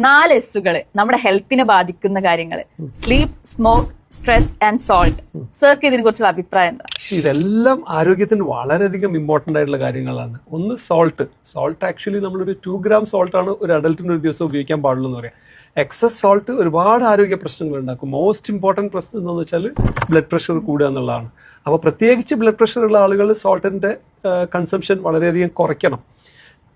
4 എസ്സുകൾ നമ്മുടെ ഹെൽത്തിനെ ബാധിക്കുന്ന കാര്യങ്ങൾ: sleep, smoke, stress and salt. സർക്ക് ഇതിനെ കുറിച്ചുള്ള അഭിപ്രായം എന്താ? ഇതെല്ലാം ആരോഗ്യത്തിന് വളരെയധികം ഇമ്പോർട്ടൻ്റ് ആയിട്ടുള്ള കാര്യങ്ങളാണ്. ഒന്ന് സോൾട്ട് ആക്ച്വലി നമ്മളൊരു 2 gram സോൾട്ടാണ് ഒരു അഡൽട്ടിന് ഒരു ദിവസം ഉപയോഗിക്കാൻ പാടുള്ളൂ എന്ന് പറയാം. എക്സസ് സോൾട്ട് ഒരുപാട് ആരോഗ്യ പ്രശ്നങ്ങൾ ഉണ്ടാക്കും. മോസ്റ്റ് ഇമ്പോർട്ടൻറ്റ് പ്രശ്നം എന്താണെന്ന് വെച്ചാൽ ബ്ലഡ് പ്രഷർ കൂടുക എന്നുള്ളതാണ്. അപ്പോൾ പ്രത്യേകിച്ച് ബ്ലഡ് പ്രഷർ ഉള്ള ആളുകൾ സോൾട്ടിൻ്റെ കൺസംഷൻ വളരെയധികം കുറയ്ക്കണം.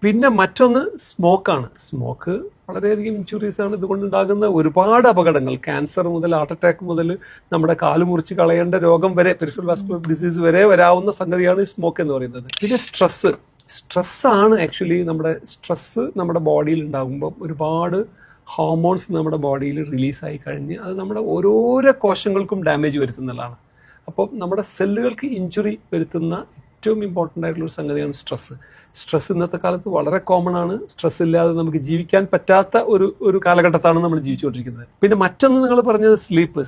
പിന്നെ മറ്റൊന്ന് സ്മോക്ക് വളരെയധികം ഇൻജുറീസ് ആണ് ഇതുകൊണ്ടുണ്ടാകുന്ന ഒരുപാട് അപകടങ്ങൾ. ക്യാൻസർ മുതൽ ഹാർട്ട് അറ്റാക്ക് മുതൽ നമ്മുടെ കാല് മുറിച്ച് കളയേണ്ട രോഗം വരെ, പെരിഫറൽ വാസ്കുലർ ഡിസീസ് വരെ വരാവുന്ന സംഗതിയാണ് ഈ സ്മോക്ക് എന്ന് പറയുന്നത്. പിന്നെ സ്ട്രെസ്സാണ് ആക്ച്വലി നമ്മുടെ ബോഡിയിൽ ഉണ്ടാകുമ്പോൾ ഒരുപാട് ഹോർമോൺസ് നമ്മുടെ ബോഡിയിൽ റിലീസായി കഴിഞ്ഞ് അത് നമ്മുടെ ഓരോരോ കോശങ്ങൾക്കും ഡാമേജ് വരുത്തുന്നതാണ്. അപ്പം നമ്മുടെ സെല്ലുകൾക്ക് ഇഞ്ചുറി വരുത്തുന്ന ഏറ്റവും ഇമ്പോർട്ടൻ്റ് ആയിട്ടുള്ളൊരു സംഗതിയാണ് സ്ട്രെസ് ഇന്നത്തെ കാലത്ത് വളരെ കോമൺ ആണ്. സ്ട്രെസ് ഇല്ലാതെ നമുക്ക് ജീവിക്കാൻ പറ്റാത്ത ഒരു കാലഘട്ടത്താണ് നമ്മൾ ജീവിച്ചുകൊണ്ടിരിക്കുന്നത്. പിന്നെ മറ്റൊന്ന് നിങ്ങൾ പറഞ്ഞത് sleep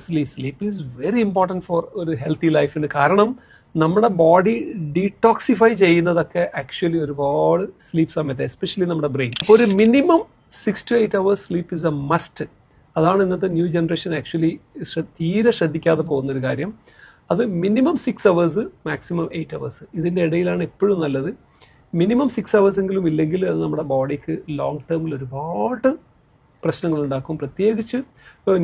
is very important for ഒരു ഹെൽത്തി ലൈഫിന്. കാരണം നമ്മുടെ ബോഡി ഡീടോക്സിഫൈ ചെയ്യുന്നതൊക്കെ ആക്ച്വലി ഒരുപാട് സ്ലീപ്പ് സമയത്ത്, എസ്പെഷ്യലി നമ്മുടെ ബ്രെയിൻ. അപ്പോൾ ഒരു minimum 6 to 8 hours sleep is A must. അതാണ് ഇന്നത്തെ ന്യൂ ജനറേഷൻ ആക്ച്വലി തീരെ ശ്രദ്ധിക്കാതെ പോകുന്നൊരു കാര്യം. അത് മിനിമം 6 hours, മാക്സിമം 8 hours. ഇതിൻ്റെ ഇടയിലാണ് എപ്പോഴും നല്ലത്. മിനിമം 6 hours എങ്കിലും ഇല്ലെങ്കിൽ അത് നമ്മുടെ ബോഡിക്ക് ലോങ് ടേമിൽ ഒരുപാട് പ്രശ്നങ്ങൾ ഉണ്ടാക്കും. പ്രത്യേകിച്ച്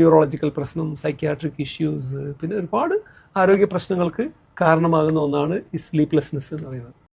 ന്യൂറോളജിക്കൽ പ്രശ്നം, സൈക്യാട്രിക് ഇഷ്യൂസ്, പിന്നെ ഒരുപാട് ആരോഗ്യ പ്രശ്നങ്ങൾക്ക് കാരണമാകുന്ന ഒന്നാണ് ഈ സ്ലീപ്ലെസ്നെസ് എന്ന് പറയുന്നത്.